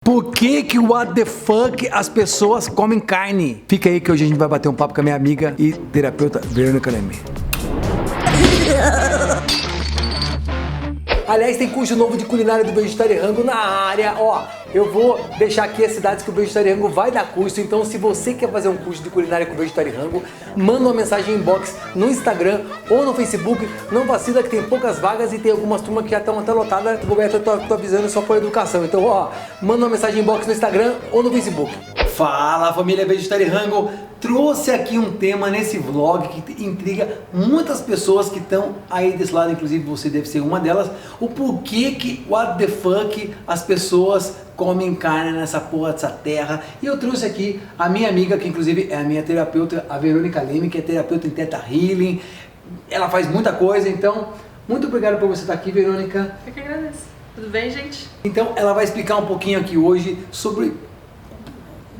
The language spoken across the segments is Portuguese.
Por que what the fuck as pessoas comem carne? Fica aí que hoje a gente vai bater um papo com a minha amiga e terapeuta Verônica Leme. Aliás, tem curso novo de culinária do Vegetariango na área. Ó, eu vou deixar aqui as cidades que o Vegetariango vai dar curso. Então, se você quer fazer um curso de culinária com o Vegetariango, manda uma mensagem inbox no Instagram ou no Facebook. Não vacila que tem poucas vagas e tem algumas turmas que já estão até lotadas. Roberto, eu tô avisando só por educação. Então, ó, manda uma mensagem inbox no Instagram ou no Facebook. Fala, família Vegetariango! Trouxe aqui um tema nesse vlog que intriga muitas pessoas que estão aí desse lado, inclusive você deve ser uma delas. O porquê que, what the fuck, as pessoas comem carne nessa porra dessa terra. E eu trouxe aqui a minha amiga, que inclusive é a minha terapeuta, a Verônica Leme, que é terapeuta em Theta Healing. Ela faz muita coisa, então muito obrigado por você estar aqui, Verônica. Eu que agradeço. Tudo bem, gente? Então ela vai explicar um pouquinho aqui hoje sobre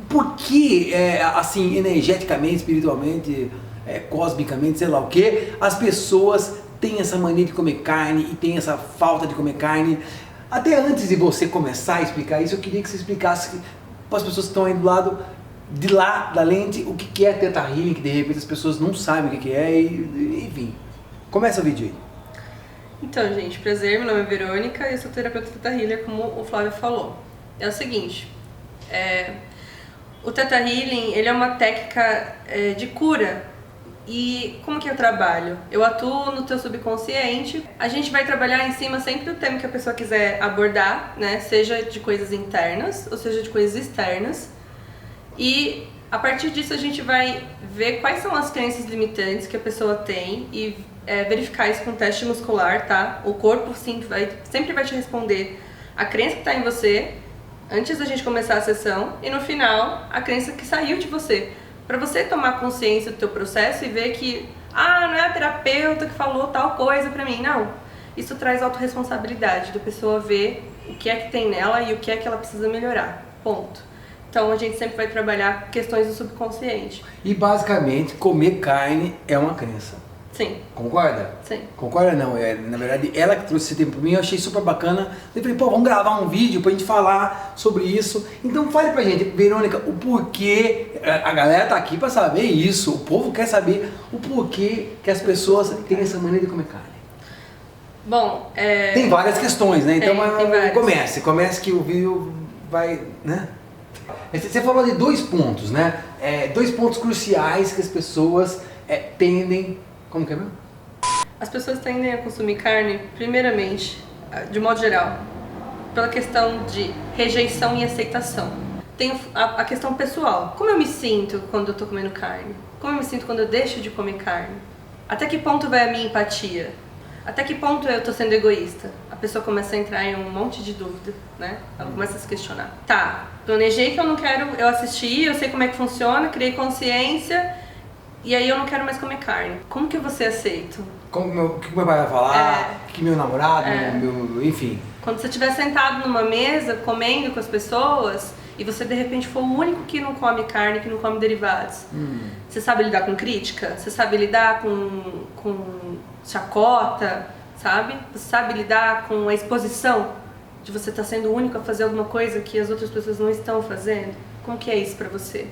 por que, assim, energeticamente, espiritualmente, cosmicamente, sei lá o que, as pessoas têm essa mania de comer carne e têm essa falta de comer carne. Até antes de você começar a explicar isso, eu queria que você explicasse para as pessoas que estão aí do lado de lá da lente o que é Theta Healing, que de repente as pessoas não sabem o que é, e, enfim. Começa o vídeo aí. Então, gente, prazer, meu nome é Verônica e eu sou terapeuta Theta Healer, como o Flávio falou. É o seguinte, o Theta Healing, ele é uma técnica de cura. E como que eu trabalho? Eu atuo no teu subconsciente. A gente vai trabalhar em cima sempre do tema que a pessoa quiser abordar, né? Seja de coisas internas ou seja de coisas externas. E a partir disso a gente vai ver quais são as crenças limitantes que a pessoa tem e verificar isso com teste muscular, tá? O corpo sim, sempre vai te responder a crença que está em você antes da gente começar a sessão e no final a crença que saiu de você. Para você tomar consciência do teu processo e ver que, não é a terapeuta que falou tal coisa pra mim, não. Isso traz autorresponsabilidade, da pessoa ver o que é que tem nela e o que é que ela precisa melhorar, ponto. Então a gente sempre vai trabalhar questões do subconsciente. E basicamente, comer carne é uma crença. Sim. Concorda? Sim. Concorda não, na verdade ela que trouxe esse tempo pra mim, eu achei super bacana. Eu falei, vamos gravar um vídeo pra gente falar sobre isso. Então fale pra gente, Verônica, o porquê, a galera tá aqui pra saber isso, o povo quer saber o porquê que as pessoas têm essa mania de comer carne. Bom, tem várias questões, né? Então tem comece que o vídeo vai, né? Você falou de dois pontos, né? Dois pontos cruciais que as pessoas tendem. Como que é mesmo? As pessoas tendem a consumir carne, primeiramente, de modo geral, pela questão de rejeição e aceitação. Tem a questão pessoal. Como eu me sinto quando eu tô comendo carne? Como eu me sinto quando eu deixo de comer carne? Até que ponto vai a minha empatia? Até que ponto eu tô sendo egoísta? A pessoa começa a entrar em um monte de dúvida, né? Ela começa a se questionar. Tá, planejei que eu não quero, eu assisti, eu sei como é que funciona, criei consciência. E aí eu não quero mais comer carne. Como que eu vou ser aceito? O que meu pai vai falar? O que meu namorado, enfim. Quando você estiver sentado numa mesa, comendo com as pessoas, e você de repente for o único que não come carne, que não come derivados. Você sabe lidar com crítica? Você sabe lidar com chacota? Sabe? Você sabe lidar com a exposição de você estar sendo o único a fazer alguma coisa que as outras pessoas não estão fazendo? Como que é isso pra você?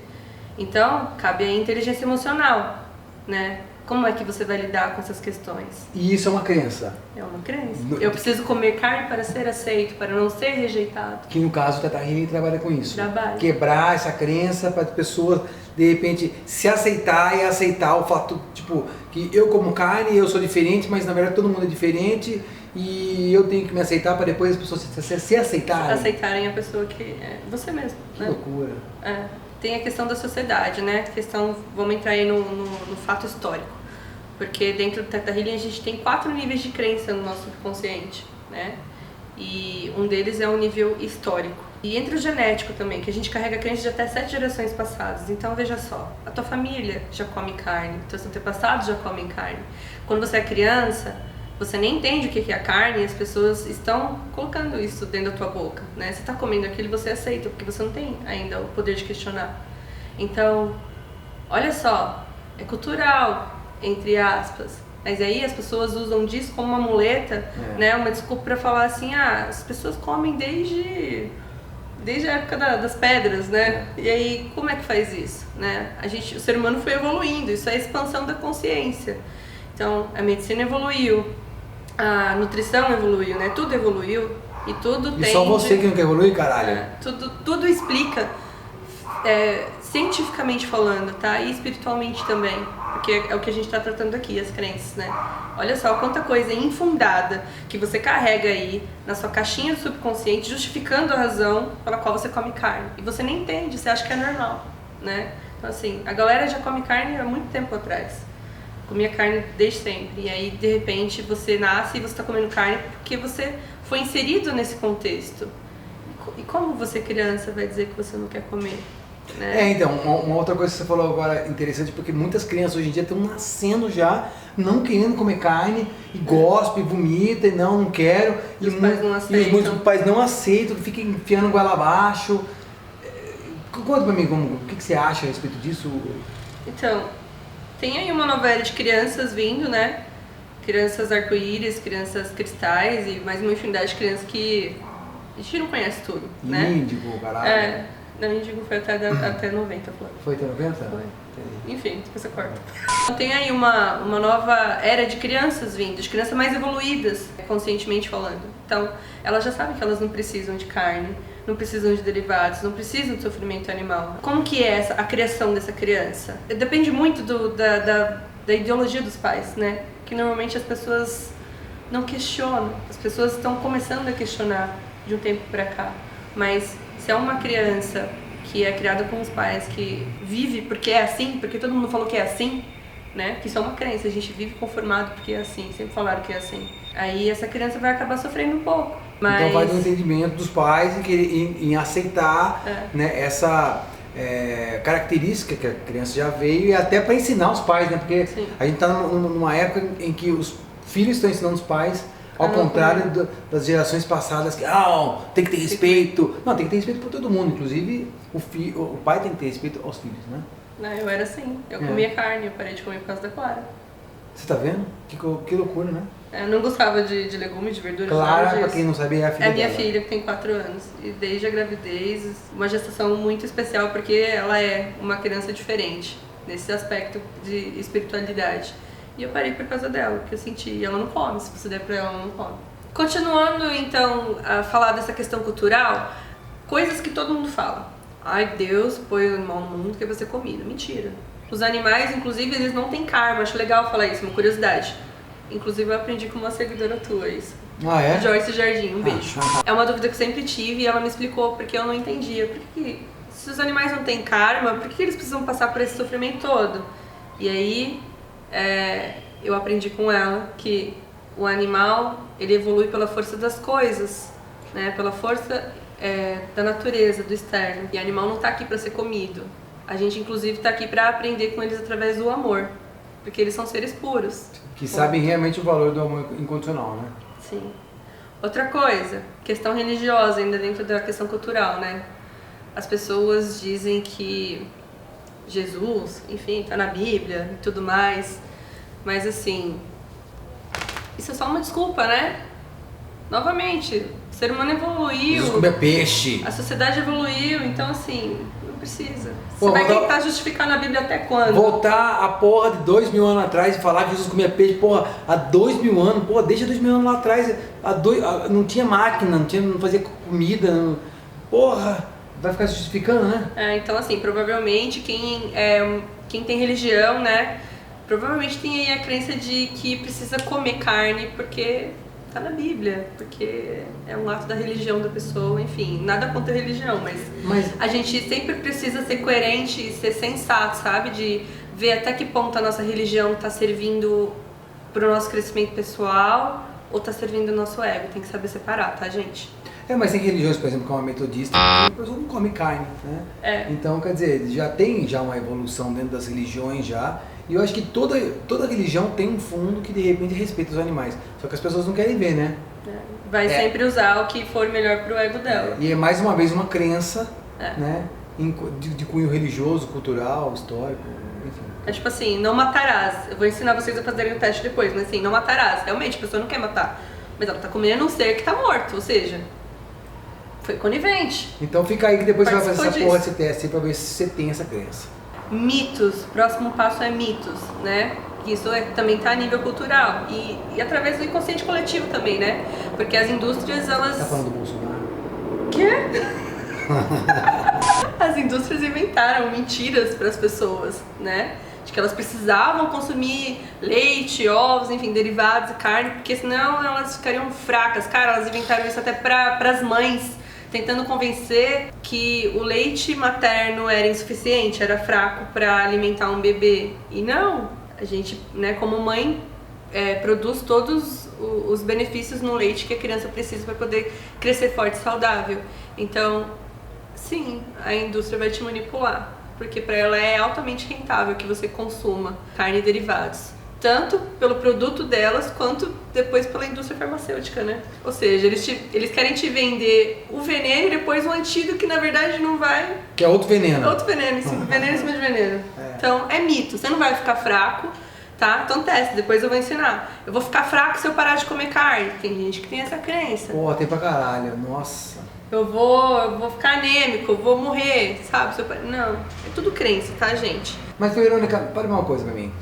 Então, cabe a inteligência emocional, né? Como é que você vai lidar com essas questões? E isso é uma crença? É uma crença. Eu preciso comer carne para ser aceito, para não ser rejeitado. Que no caso o Theta Healing trabalha com isso. Trabalha. Quebrar essa crença para as pessoas, de repente, se aceitar e aceitar o fato, tipo, que eu como carne, eu sou diferente, mas na verdade todo mundo é diferente e eu tenho que me aceitar para depois as pessoas se aceitarem. Aceitarem a pessoa que é você mesmo. Que né? loucura. Tem a questão da sociedade, né? Vamos entrar aí no fato histórico. Porque dentro do Theta Healing a gente tem 4 níveis de crença no nosso subconsciente, né? E um deles é um nível histórico. E entre o genético também, que a gente carrega crenças de até 7 gerações passadas. Então veja só, a tua família já come carne, teus antepassados já comem carne. Quando você é criança, você nem entende o que é a carne e as pessoas estão colocando isso dentro da tua boca, né? Você está comendo aquilo e você aceita, porque você não tem ainda o poder de questionar. Então, olha só, é cultural, entre aspas, mas aí as pessoas usam disso como uma muleta, né? Uma desculpa para falar assim, as pessoas comem desde desde a época das pedras, né? E aí, como é que faz isso, né? O ser humano foi evoluindo, isso é a expansão da consciência. Então, a medicina evoluiu, a nutrição evoluiu, né? Tudo evoluiu e tudo tem. E só você que não quer evoluir, caralho? Tudo explica, cientificamente falando, tá? E espiritualmente também, porque é o que a gente está tratando aqui, as crenças, né? Olha só quanta coisa infundada que você carrega aí na sua caixinha do subconsciente, justificando a razão pela qual você come carne. E você nem entende, você acha que é normal, né? Então assim, a galera já come carne há muito tempo atrás. Comia carne desde sempre. E aí, de repente, você nasce e você está comendo carne porque você foi inserido nesse contexto. E como você, criança, vai dizer que você não quer comer? Né? Então, uma outra coisa que você falou agora interessante, porque muitas crianças hoje em dia estão nascendo já, não querendo comer carne, e gospe, vomita, e não quero. E os pais não aceitam. E muitos pais não aceitam, ficam enfiando goela abaixo. Conta pra mim, o que você acha a respeito disso? Então, tem aí uma nova era de crianças vindo, né? Crianças arco-íris, crianças cristais e mais uma infinidade de crianças que a gente não conhece tudo, né? Índigo, caralho. Não, índigo foi até 90, Flávio. Foi até 90? Foi. Enfim, depois você corta. Tem aí uma nova era de crianças vindo, de crianças mais evoluídas, conscientemente falando. Então, elas já sabem que elas não precisam de carne, não precisam de derivados, não precisam de sofrimento animal. Como que é a criação dessa criança? Depende muito da ideologia dos pais, né? Que normalmente as pessoas não questionam, as pessoas estão começando a questionar de um tempo pra cá. Mas se é uma criança que é criada com os pais, que vive porque é assim, porque todo mundo falou que é assim, né? Que isso é uma crença, a gente vive conformado porque é assim, sempre falaram que é assim. Aí essa criança vai acabar sofrendo um pouco. Mas... Então vai do entendimento dos pais em aceitar né, essa característica que a criança já veio e até para ensinar os pais, né? Porque a gente está numa época em que os filhos estão ensinando os pais, ao contrário das gerações passadas, que tem que ter respeito. Não, tem que ter respeito por todo mundo, inclusive o pai tem que ter respeito aos filhos, né? Não, eu era assim, eu comia carne, eu parei de comer por causa da Clara. Você tá vendo? Que loucura, né? Eu não gostava de legumes, de verduras. Clara, pra quem não sabe, é a filha dela. É minha dela. filha, que tem 4 anos. E desde a gravidez, uma gestação muito especial, porque ela é uma criança diferente, nesse aspecto de espiritualidade. E eu parei por causa dela, porque eu senti, ela não come, se você der pra ela não come. Continuando, então, a falar dessa questão cultural, coisas que todo mundo fala. Ai, Deus pôs o animal no mundo que é pra ser comida. Mentira. Os animais, inclusive, eles não têm karma. Acho legal falar isso, uma curiosidade. Inclusive, eu aprendi com uma seguidora tua isso. Ah, é? Joyce Jardim, um beijo. É uma dúvida que eu sempre tive e ela me explicou porque eu não entendia. Por que, se os animais não têm karma, por que eles precisam passar por esse sofrimento todo? E aí, eu aprendi com ela que o animal, ele evolui pela força das coisas, né? Pela força da natureza, do externo. E o animal não está aqui para ser comido. A gente, inclusive, está aqui para aprender com eles através do amor, porque eles são seres puros. Que sabem realmente o valor do amor incondicional, né? Sim. Outra coisa, questão religiosa, ainda dentro da questão cultural, né? As pessoas dizem que Jesus, enfim, tá na Bíblia e tudo mais, mas assim, isso é só uma desculpa, né? Novamente, o ser humano evoluiu. Jesus comia peixe. A sociedade evoluiu, então assim, não precisa. Você vai tentar justificar na Bíblia até quando? Voltar a porra de 2000 anos atrás e falar que Jesus comia peixe, porra, há 2000 anos, porra, deixa 2000 anos lá atrás, não tinha máquina, não fazia comida, porra, vai ficar justificando, né? Então assim, provavelmente quem tem religião, né, provavelmente tem aí a crença de que precisa comer carne porque tá na Bíblia, porque é um ato da religião da pessoa, enfim, nada contra a religião, mas a gente sempre precisa ser coerente e ser sensato, sabe? De ver até que ponto a nossa religião tá servindo pro nosso crescimento pessoal ou tá servindo o nosso ego, tem que saber separar, tá, gente? Mas tem religiões, por exemplo, como a metodista, a pessoa não come carne, né? Então, quer dizer, já tem uma evolução dentro das religiões já. E eu acho que toda religião tem um fundo que de repente respeita os animais. Só que as pessoas não querem ver, né? Vai sempre usar o que for melhor pro ego dela. E é mais uma vez uma crença, né? De cunho religioso, cultural, histórico, enfim. É tipo assim, não matarás. Eu vou ensinar vocês a fazerem o teste depois, mas assim, não matarás. Realmente, a pessoa não quer matar. Mas ela tá comendo um ser que tá morto, ou seja, Foi conivente. Então fica aí que depois você vai fazer essa Participou porra disso. desse teste aí pra ver se você tem essa crença. Mitos. Próximo passo é mitos, né? Isso também tá a nível cultural. E através do inconsciente coletivo também, né? Porque as indústrias, elas... Tá falando do Bolsonaro? Quê? As indústrias inventaram mentiras para as pessoas, né? De que elas precisavam consumir leite, ovos, enfim, derivados e carne, porque senão elas ficariam fracas. Cara, elas inventaram isso até para as mães, tentando convencer que o leite materno era insuficiente, era fraco para alimentar um bebê. E não, a gente, né, como mãe, produz todos os benefícios no leite que a criança precisa para poder crescer forte e saudável. Então, sim, a indústria vai te manipular, porque para ela é altamente rentável que você consuma carne e derivados, tanto pelo produto delas quanto depois pela indústria farmacêutica, né? Ou seja, eles querem te vender o veneno e depois o antídoto que na verdade não vai... Que é outro veneno. Outro veneno, veneno em cima de veneno. Então é mito, você não vai ficar fraco, tá? Então testa, depois eu vou ensinar. Eu vou ficar fraco se eu parar de comer carne. Tem gente que tem essa crença. Pô, tem pra caralho, nossa. Eu vou ficar anêmico, eu vou morrer, sabe? Não, é tudo crença, tá, gente? Mas, Verônica, para uma coisa pra mim.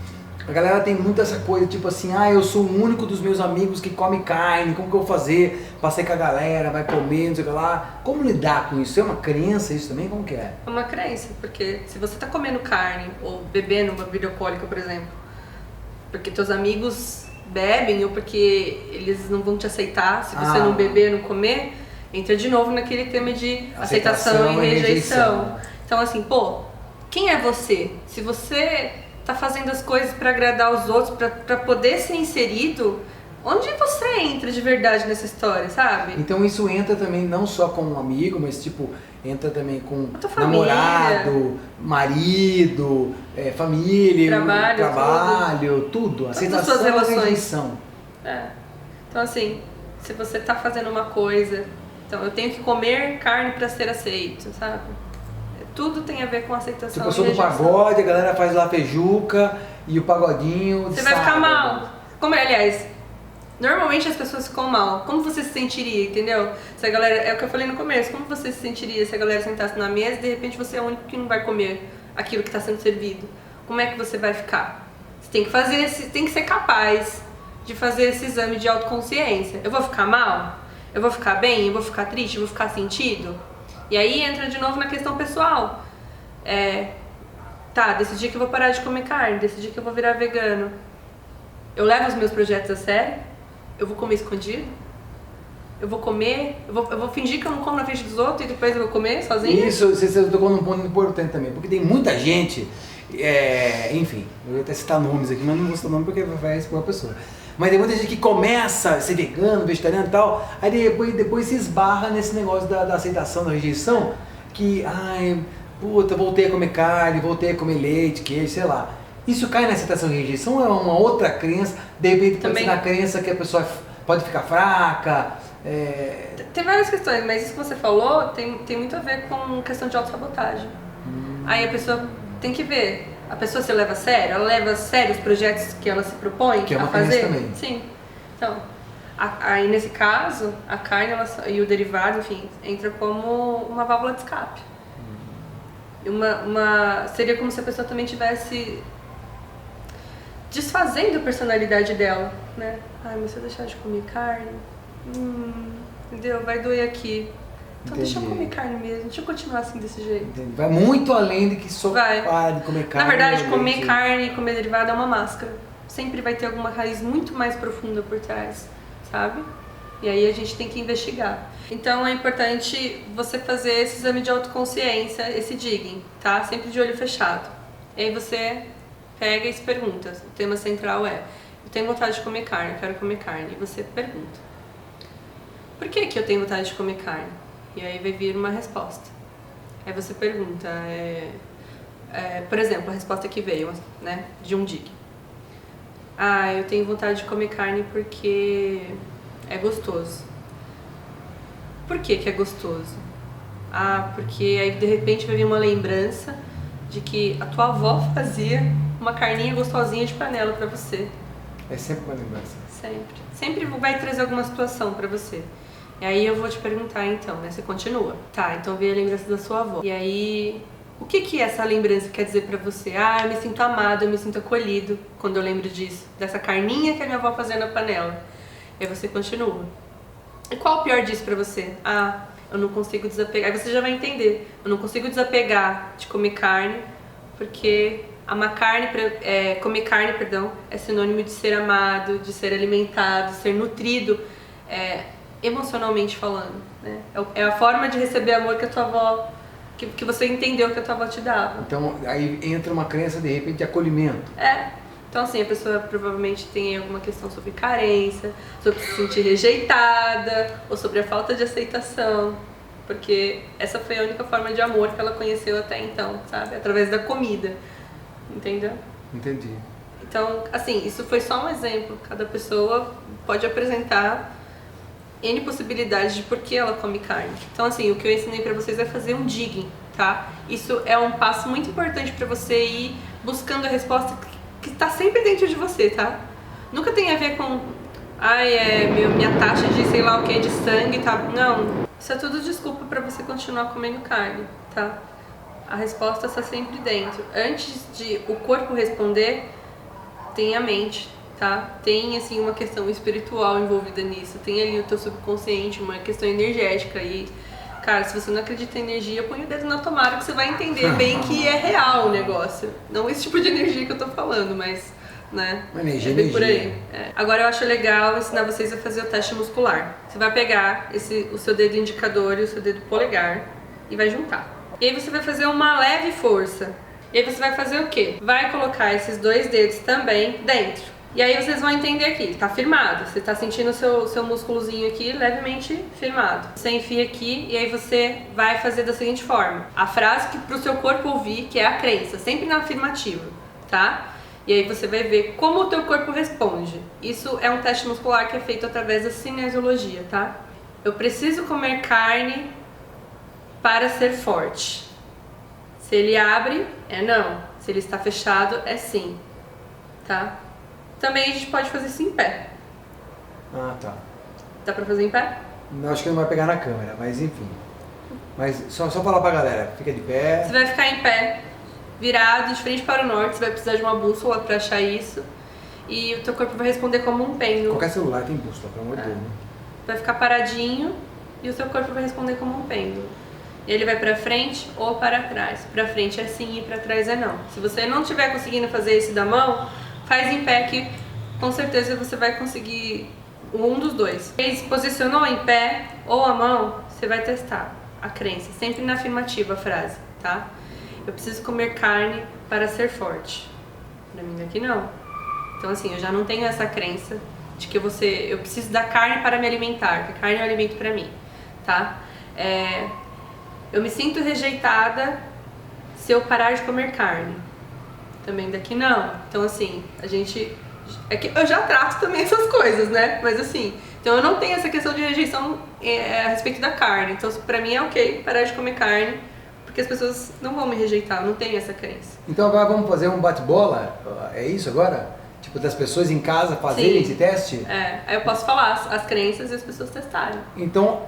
A galera tem muito essa coisa, tipo assim, eu sou o único dos meus amigos que come carne, como que eu vou fazer? Passei com a galera, vai comer, não sei o que lá. Como lidar com isso? É uma crença isso também? Como que é? É uma crença, porque se você tá comendo carne ou bebendo uma bebida alcoólica, por exemplo, porque teus amigos bebem ou porque eles não vão te aceitar se você não beber, não comer, entra de novo naquele tema de aceitação e rejeição. Então assim, pô, quem é você? Se você tá fazendo as coisas para agradar os outros, para poder ser inserido, onde você entra de verdade nessa história, sabe? Então isso entra também não só com um amigo, mas tipo, entra também com a tua família, namorado, marido, família, trabalho, tudo. Aceitação e rejeição. Então assim, se você tá fazendo uma coisa, então eu tenho que comer carne para ser aceito, sabe? Tudo tem a ver com aceitação. Tipo, eu sou do pagode, a galera faz lá feijuca e o pagodinho. Você vai ficar mal. Aliás, normalmente as pessoas ficam mal. Como você se sentiria, entendeu? Se a galera, é o que eu falei no começo, como você se sentiria se a galera sentasse na mesa e de repente você é o único que não vai comer aquilo que está sendo servido? Como é que você vai ficar? Você tem que fazer, tem que ser capaz de fazer esse exame de autoconsciência. Eu vou ficar mal? Eu vou ficar bem? Eu vou ficar triste? Eu vou ficar sentido? E aí entra de novo na questão pessoal. Decidi que eu vou parar de comer carne, decidi que eu vou virar vegano. Eu levo os meus projetos a sério? Eu vou comer escondido? Eu vou comer? Eu vou fingir que eu não como na frente dos outros e depois eu vou comer sozinho? Isso, você tocou num ponto importante também, porque tem muita gente, enfim, eu ia até citar nomes aqui, mas não vou citar nome porque vai expor a pessoa. Mas tem muita gente que começa a ser vegano, vegetariano e tal, aí depois se esbarra nesse negócio da aceitação, da rejeição, que, voltei a comer carne, voltei a comer leite, queijo, sei lá. Isso cai na aceitação e rejeição ou é uma outra crença, de repente pode ser na crença que a pessoa pode ficar fraca? Tem várias questões, mas isso que você falou tem muito a ver com questão de autossabotagem. Aí a pessoa tem que ver. A pessoa se leva a sério? Ela leva a sério os projetos que ela se propõe que é uma a fazer? Também. Sim. Então, aí nesse caso, a carne e o derivado, enfim, entra como uma válvula de escape. Seria como se a pessoa também tivesse desfazendo a personalidade dela, né? Mas se eu deixar de comer carne, entendeu? Vai doer aqui. Então deixa eu comer carne mesmo, deixa eu continuar assim desse jeito. Entendi. Vai muito além de que só parar de comer carne. Na verdade, comer carne e comer derivado é uma máscara. Sempre vai ter alguma raiz muito mais profunda por trás, sabe? E aí a gente tem que investigar. Então é importante você fazer esse exame de autoconsciência, esse digging, tá? Sempre de olho fechado. E aí você pega e se pergunta. O tema central é: eu tenho vontade de comer carne, eu quero comer carne. E você pergunta: por que eu tenho vontade de comer carne? E aí vai vir uma resposta. Aí você pergunta, por exemplo, a resposta que veio, né, de um dig. Eu tenho vontade de comer carne porque é gostoso. Por que é gostoso? Porque aí de repente vai vir uma lembrança de que a tua avó fazia uma carninha gostosinha de panela pra você. É sempre uma lembrança. Sempre vai trazer alguma situação pra você. E aí eu vou te perguntar então, né? Você continua. Tá, então veio a lembrança da sua avó. E aí, o que essa lembrança quer dizer pra você? Ah, eu me sinto amado, eu me sinto acolhido quando eu lembro disso. Dessa carninha que a minha avó fazia na panela. E aí você continua. E qual o pior disso pra você? Ah, eu não consigo desapegar. Aí você já vai entender. Eu não consigo desapegar de comer carne, porque comer carne, perdão, é sinônimo de ser amado, de ser alimentado, ser nutrido, emocionalmente falando, né? É a forma de receber amor que a tua avó, que você entendeu que a tua avó te dava. Então aí entra uma crença de repente de acolhimento. Então assim, a pessoa provavelmente tem alguma questão sobre carência, sobre se sentir rejeitada, ou sobre a falta de aceitação, porque essa foi a única forma de amor que ela conheceu até então, sabe? Através da comida, entendeu? Entendi. Então, assim, isso foi só um exemplo. Cada pessoa pode apresentar N possibilidades de por que ela come carne. Então, assim, o que eu ensinei pra vocês é fazer um digging, tá? Isso é um passo muito importante pra você ir buscando a resposta que tá sempre dentro de você, tá? Nunca tem a ver com, minha taxa de sei lá o que, de sangue, tá? Não, isso é tudo desculpa pra você continuar comendo carne, tá? A resposta está sempre dentro. Antes de o corpo responder, tem a mente, tá? Tem, assim, uma questão espiritual envolvida nisso. Tem ali o teu subconsciente, uma questão energética. E, cara, se você não acredita em energia, põe o dedo na tomada que você vai entender bem que é real o negócio. Não esse tipo de energia que eu tô falando, mas, né? Uma energia, bem por aí. Agora eu acho legal ensinar vocês a fazer o teste muscular. Você vai pegar o seu dedo indicador e o seu dedo polegar e vai juntar. E aí você vai fazer uma leve força. E aí você vai fazer o quê? Vai colocar esses dois dedos também dentro. E aí vocês vão entender aqui, tá firmado. Você tá sentindo o seu músculozinho aqui levemente firmado. Você enfia aqui e aí você vai fazer da seguinte forma. A frase que pro seu corpo ouvir, que é a crença, sempre na afirmativa, tá? E aí você vai ver como o teu corpo responde. Isso é um teste muscular que é feito através da cinesiologia, tá? Eu preciso comer carne para ser forte. Se ele abre, é não. Se ele está fechado, é sim. Tá? Também a gente pode fazer isso em pé. Ah, tá. Dá pra fazer em pé? Não, acho que não vai pegar na câmera, mas enfim. Mas só falar pra galera, fica de pé. Você vai ficar em pé, virado, de frente para o norte. Você vai precisar de uma bússola pra achar isso. E o teu corpo vai responder como um pêndulo. Qualquer celular tem bússola, pelo amor de Deus, né? Vai ficar paradinho e o seu corpo vai responder como um pêndulo. Ele vai pra frente ou para trás. Pra frente é sim e pra trás é não. Se você não estiver conseguindo fazer esse da mão, faz em pé que com certeza você vai conseguir um dos dois. Se posicionou em pé ou a mão, você vai testar a crença. Sempre na afirmativa a frase, tá? Eu preciso comer carne para ser forte. Pra mim daqui não. Então assim, eu já não tenho essa crença de que eu preciso da carne para me alimentar, que a carne é um alimento pra mim, tá? Eu me sinto rejeitada se eu parar de comer carne. Também daqui não. Então assim, é que eu já trato também essas coisas, né? Mas assim, então eu não tenho essa questão de rejeição a respeito da carne. Então pra mim é ok parar de comer carne, porque as pessoas não vão me rejeitar, eu não tenho essa crença. Então agora vamos fazer um bate-bola? É isso agora? Tipo, das pessoas em casa fazerem esse teste? Aí eu posso falar as crenças e as pessoas testarem. Então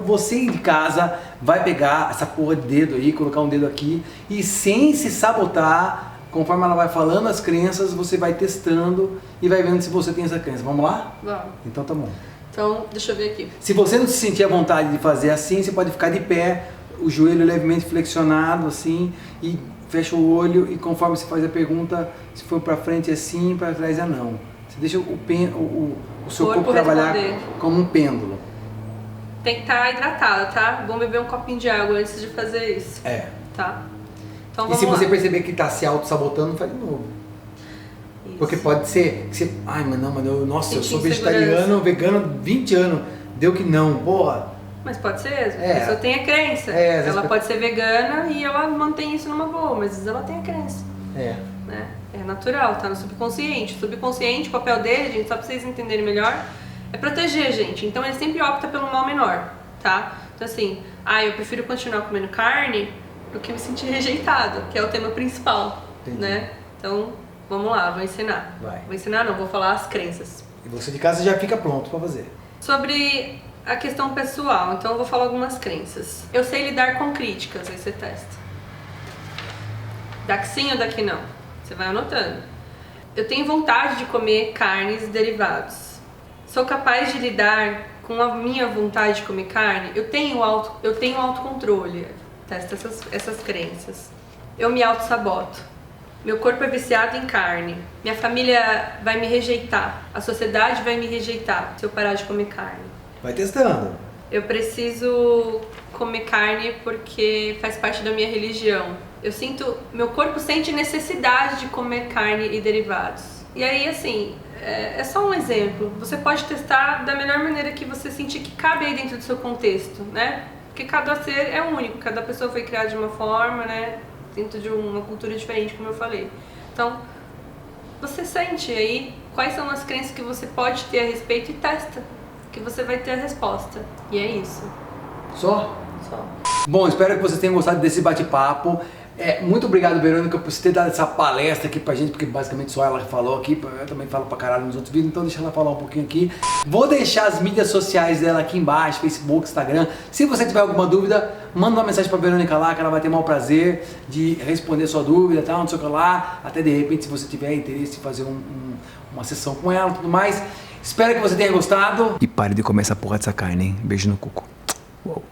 você de casa vai pegar essa porra de dedo aí, colocar um dedo aqui e sem se sabotar, conforme ela vai falando as crenças, você vai testando e vai vendo se você tem essa crença. Vamos lá? Vamos. Então tá bom. Então, deixa eu ver aqui. Se você não se sentir à vontade de fazer assim, você pode ficar de pé, o joelho levemente flexionado assim e fecha o olho e conforme você faz a pergunta, se for pra frente é sim, pra trás é não. Você deixa o seu corpo trabalhar como um pêndulo. Tem que estar hidratado, tá? Vamos beber um copinho de água antes de fazer isso. Tá? Então E vamos se lá. você perceber que tá se auto-sabotando, faz de novo. Isso. Porque pode ser que você... Ai, mas não, nossa, eu sou Sentir vegetariano, vegano 20 anos. Deu que não, porra. Mas pode ser, a pessoa tem a crença. Ela pode ser vegana e ela mantém isso numa boa, mas às vezes ela tem a crença. Né? É natural, tá no subconsciente. O subconsciente, o papel dele, gente, só pra vocês entenderem melhor, é proteger a gente. Então ele sempre opta pelo mal menor, tá? Então assim, eu prefiro continuar comendo carne do que me sentir rejeitado, que é o tema principal, né? Então, vamos lá, vou ensinar. Vai. Vou ensinar não, vou falar as crenças. E você de casa já fica pronto pra fazer. Sobre a questão pessoal, então eu vou falar algumas crenças. Eu sei lidar com críticas, aí você testa. Daqui sim ou daqui não? Você vai anotando. Eu tenho vontade de comer carnes e derivados. Sou capaz de lidar com a minha vontade de comer carne? Eu tenho autocontrole. Testa essas crenças. Eu me auto-saboto. Meu corpo é viciado em carne. Minha família vai me rejeitar. A sociedade vai me rejeitar se eu parar de comer carne. Vai testando. Eu preciso comer carne porque faz parte da minha religião. Meu corpo sente necessidade de comer carne e derivados. E aí, assim, é só um exemplo. Você pode testar da melhor maneira que você sentir que cabe aí dentro do seu contexto, né? Porque cada ser é único, cada pessoa foi criada de uma forma, né? Dentro de uma cultura diferente, como eu falei. Então, você sente aí quais são as crenças que você pode ter a respeito e testa, que você vai ter a resposta. E é isso. Só? Só. Bom, espero que vocês tenham gostado desse bate-papo. Muito obrigado, Verônica, por você ter dado essa palestra aqui pra gente, porque basicamente só ela falou aqui, eu também falo pra caralho nos outros vídeos, então deixa ela falar um pouquinho aqui. Vou deixar as mídias sociais dela aqui embaixo, Facebook, Instagram. Se você tiver alguma dúvida, manda uma mensagem pra Verônica lá, que ela vai ter o maior prazer de responder sua dúvida, tal, não sei o que lá. Até de repente, se você tiver interesse em fazer uma sessão com ela e tudo mais. Espero que você tenha gostado. E pare de comer essa porra dessa carne, hein? Beijo no cuco. Uou.